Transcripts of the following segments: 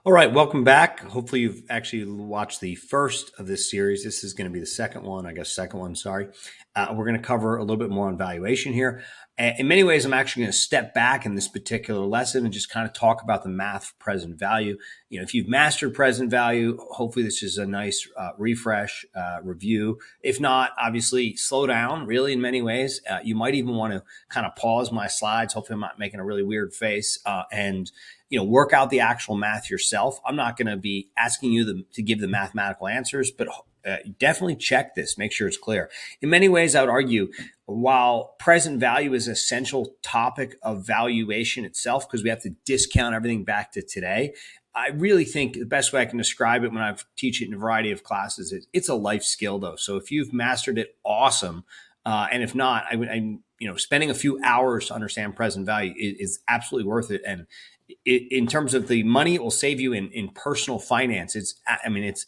All right, welcome back. Hopefully, you've actually watched the first of this series. This is going to be the second one, sorry. We're going to cover a little bit more on valuation here. In many ways, I'm actually going to step back in this particular lesson and just kind of talk about the math of present value. If you've mastered present value, hopefully this is a nice refresh, review. If not, obviously, slow down, really, in many ways. You might even want to kind of pause my slides. Hopefully, I'm not making a really weird face and work out the actual math yourself. I'm not going to be asking you to give the mathematical answers, but definitely check this, make sure it's clear. In many ways, I would argue, while present value is an essential topic of valuation itself, because we have to discount everything back to today, I really think the best way I can describe it when I teach it in a variety of classes is it's a life skill, though. So if you've mastered it, awesome. And if not, spending a few hours to understand present value is absolutely worth it. And in terms of the money it will save you in personal finance, it's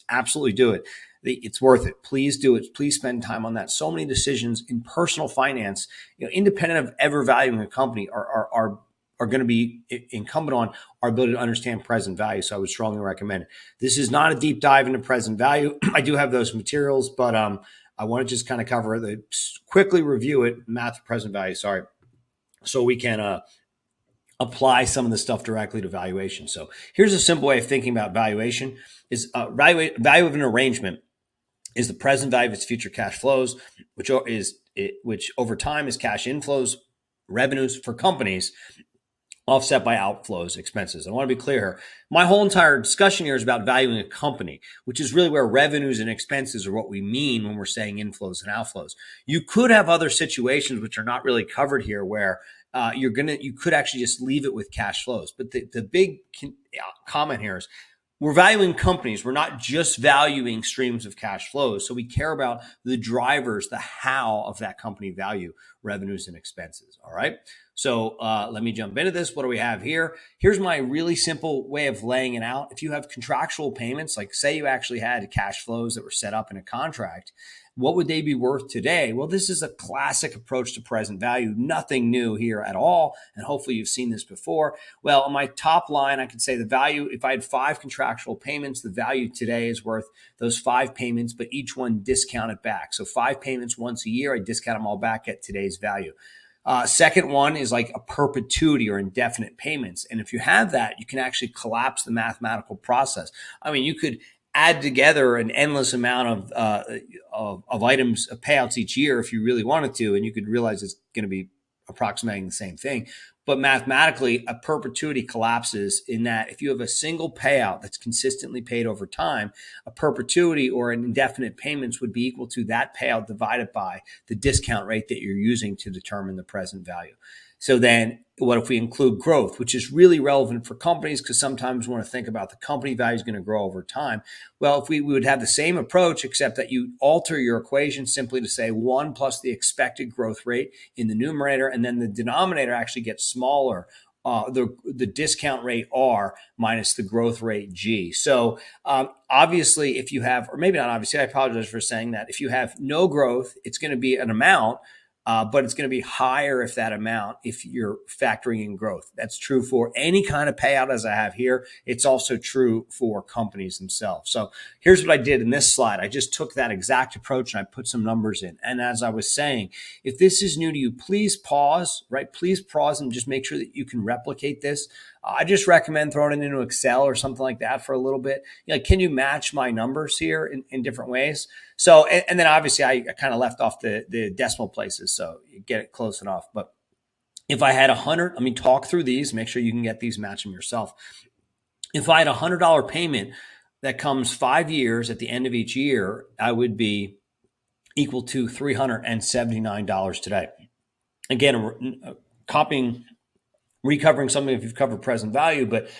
absolutely do it. It's worth it. Please do it. Please spend time on that. So many decisions in personal finance, independent of ever valuing a company, are going to be incumbent on our ability to understand present value. So I would strongly recommend it. This is not a deep dive into present value. I do have those materials, but I want to just kind of quickly review it, math of present value, so we can apply some of the stuff directly to valuation. So here's a simple way of thinking about valuation: is value of an arrangement is the present value of its future cash flows, which over time is cash inflows, revenues for companies, offset by outflows, expenses. I want to be clear here. My whole entire discussion here is about valuing a company, which is really where revenues and expenses are what we mean when we're saying inflows and outflows. You could have other situations which are not really covered here where you could actually just leave it with cash flows. But the big comment here is we're valuing companies. We're not just valuing streams of cash flows. So we care about the drivers, the how of that company value, revenues and expenses. All right. So let me jump into this. What do we have here? Here's my really simple way of laying it out. If you have contractual payments, like say you actually had cash flows that were set up in a contract, what would they be worth today? Well, this is a classic approach to present value. Nothing new here at all. And hopefully you've seen this before. Well, on my top line, I could say the value, if I had 5 contractual payments, the value today is worth those 5 payments, but each one discounted back. So 5 payments once a year, I discount them all back at today's value. Second one is like a perpetuity or indefinite payments. And if you have that, you can actually collapse the mathematical process. You could add together an endless amount of items, of payouts each year if you really wanted to, and you could realize it's going to be approximating the same thing. But mathematically, a perpetuity collapses in that if you have a single payout that's consistently paid over time, a perpetuity or an indefinite payments would be equal to that payout divided by the discount rate that you're using to determine the present value. So then what if we include growth, which is really relevant for companies because sometimes we want to think about the company value is going to grow over time. Well, if we would have the same approach, except that you alter your equation simply to say 1 plus the expected growth rate in the numerator, and then the denominator actually gets smaller. The discount rate R minus the growth rate G. So obviously, if you have, or maybe not obviously, I apologize for saying that. If you have no growth, it's going to be an amount, but it's going to be higher if you're factoring in growth. That's true for any kind of payout as I have here. It's also true for companies themselves. So here's what I did in this slide. I just took that exact approach and I put some numbers in. And as I was saying, if this is new to you, please pause, right? Please pause and just make sure that you can replicate this. I just recommend throwing it into Excel or something like that for a little bit. Can you match my numbers here in different ways? So, and then obviously I kind of left off the decimal places, so you get it close enough. But if I had 100, let me talk through these, make sure you can get these, match them yourself. If I had a $100 payment that comes 5 years at the end of each year, I would be equal to $379 today. Again, recovering something if you've covered present value, but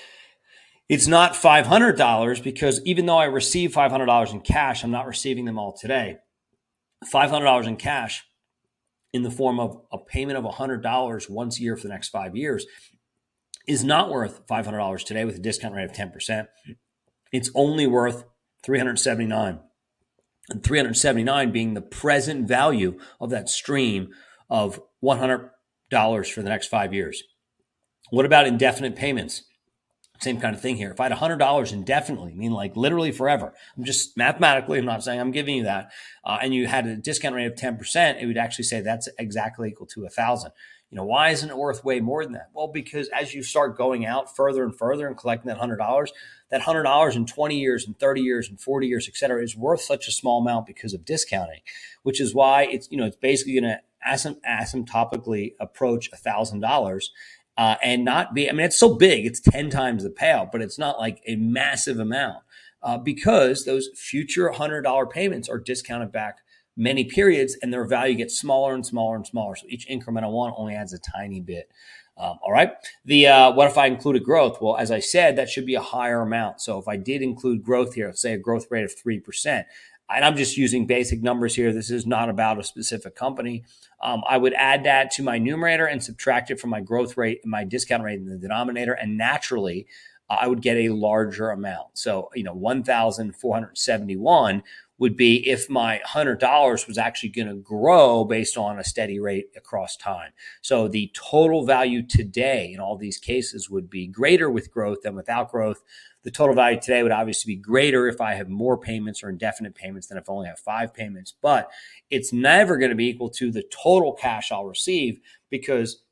it's not $500 because even though I receive $500 in cash, I'm not receiving them all today. $500 in cash in the form of a payment of $100 once a year for the next 5 years is not worth $500 today with a discount rate of 10%. It's only worth $379. And $379 being the present value of that stream of $100 for the next 5 years. What about indefinite payments? Same kind of thing here. If I had $100 indefinitely, I mean like literally forever, I'm just mathematically, I'm not saying I'm giving you that, and you had a discount rate of 10%, it would actually say that's exactly equal to 1,000. Why isn't it worth way more than that? Well, because as you start going out further and further and collecting that $100 in 20 years and 30 years and 40 years, et cetera, is worth such a small amount because of discounting, which is why it's basically going to asymptotically approach $1,000. And not be, I mean, it's so big, it's 10 times the payout, but it's not like a massive amount because those future $100 payments are discounted back many periods and their value gets smaller and smaller and smaller. So each incremental one only adds a tiny bit. All right. What if I included growth? Well, as I said, that should be a higher amount. So if I did include growth here, let's say a growth rate of 3%, and I'm just using basic numbers here. This is not about a specific company. I would add that to my numerator and subtract it from my growth rate and my discount rate in the denominator. And naturally, I would get a larger amount. So, 1,471 would be if my $100 was actually going to grow based on a steady rate across time. So the total value today in all these cases would be greater with growth than without growth. The total value today would obviously be greater if I have more payments or indefinite payments than if I only have 5 payments, but it's never going to be equal to the total cash I'll receive because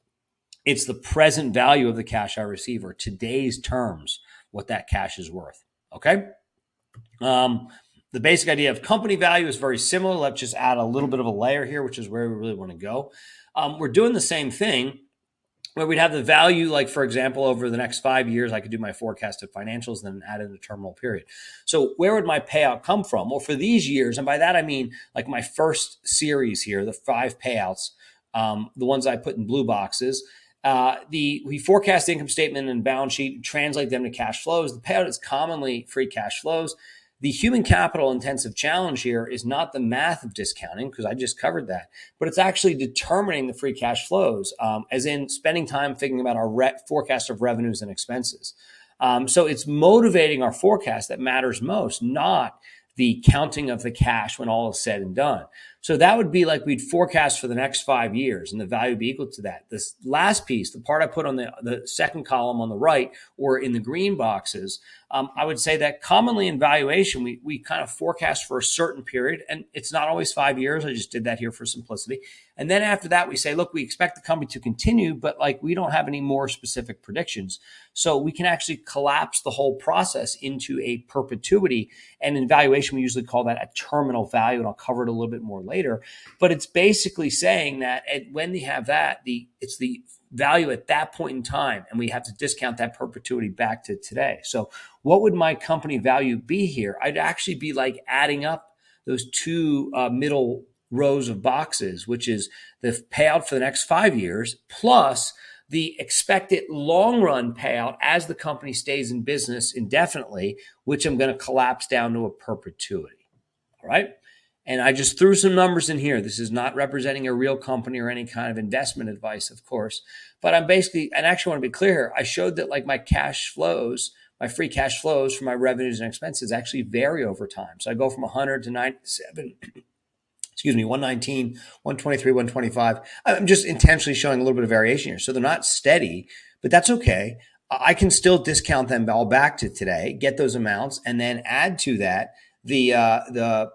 it's the present value of the cash I receive or today's terms, what that cash is worth. Okay. The basic idea of company value is very similar. Let's just add a little bit of a layer here, which is where we really want to go. We're doing the same thing where we'd have the value, like, for example, over the next 5 years, I could do my forecasted financials and then add in a terminal period. So where would my payout come from? Well, for these years, and by that I mean like my first series here, the 5 payouts, the ones I put in blue boxes, we forecast the income statement and balance sheet and translate them to cash flows. The payout is commonly free cash flows. The human capital intensive challenge here is not the math of discounting, because I just covered that, but it's actually determining the free cash flows, as in spending time thinking about our forecast of revenues and expenses. So it's motivating our forecast that matters most, not the counting of the cash when all is said and done. So that would be like we'd forecast for the next 5 years and the value would be equal to that. This last piece, the part I put on the second column on the right or in the green boxes, I would say that commonly in valuation, we kind of forecast for a certain period, and it's not always 5 years. I just did that here for simplicity. And then after that, we say, look, we expect the company to continue, but like we don't have any more specific predictions. So we can actually collapse the whole process into a perpetuity. And in valuation, we usually call that a terminal value, and I'll cover it a little bit more later. But it's basically saying that when they have that, it's the value at that point in time, and we have to discount that perpetuity back to today. So what would my company value be here? I'd actually be like adding up those two middle rows of boxes, which is the payout for the next 5 years plus the expected long run payout as the company stays in business indefinitely, which I'm going to collapse down to a perpetuity. All right. And I just threw some numbers in here. This is not representing a real company or any kind of investment advice, of course. But I'm basically, and actually want to be clear here, I showed that like my cash flows, my free cash flows for my revenues and expenses actually vary over time. So I go from 100 to 97, 119, 123, 125. I'm just intentionally showing a little bit of variation here. So they're not steady, but that's okay. I can still discount them all back to today, get those amounts, and then add to that the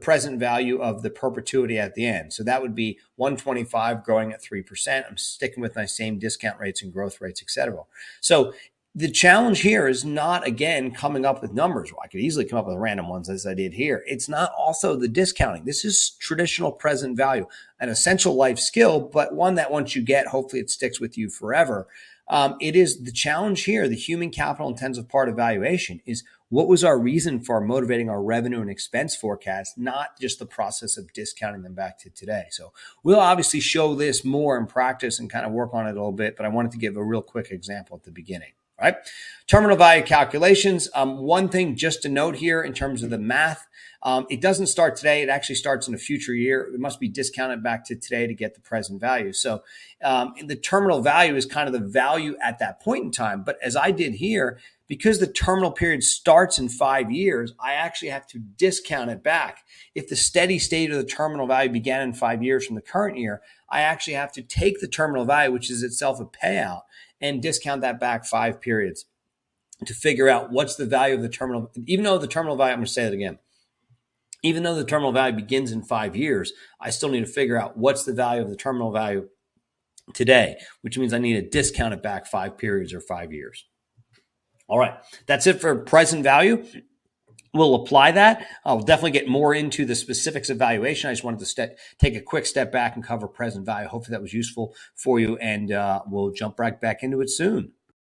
present value of the perpetuity at the end. So that would be 125 growing at 3%. I'm sticking with my same discount rates and growth rates, et cetera. So the challenge here is not, again, coming up with numbers. Well, I could easily come up with random ones as I did here. It's not also the discounting. This is traditional present value, an essential life skill, but one that once you get, hopefully it sticks with you forever. It is the challenge here, the human capital intensive part of valuation is what was our reason for motivating our revenue and expense forecast, not just the process of discounting them back to today. So we'll obviously show this more in practice and kind of work on it a little bit, but I wanted to give a real quick example at the beginning. Right? Terminal value calculations. One thing just to note here in terms of the math, it doesn't start today. It actually starts in a future year. It must be discounted back to today to get the present value. So the terminal value is kind of the value at that point in time. But as I did here, because the terminal period starts in 5 years, I actually have to discount it back. If the steady state of the terminal value began in 5 years from the current year, I actually have to take the terminal value, which is itself a payout, and discount that back 5 periods. to figure out what's the value of the terminal, even though the terminal value, I'm going to say that again, even though the terminal value begins in 5 years, I still need to figure out what's the value of the terminal value today, which means I need to discount it back 5 periods or 5 years. All right, that's it for present value. We'll apply that. I'll definitely get more into the specifics of valuation. I just wanted to take a quick step back and cover present value. Hopefully that was useful for you, and we'll jump right back into it soon.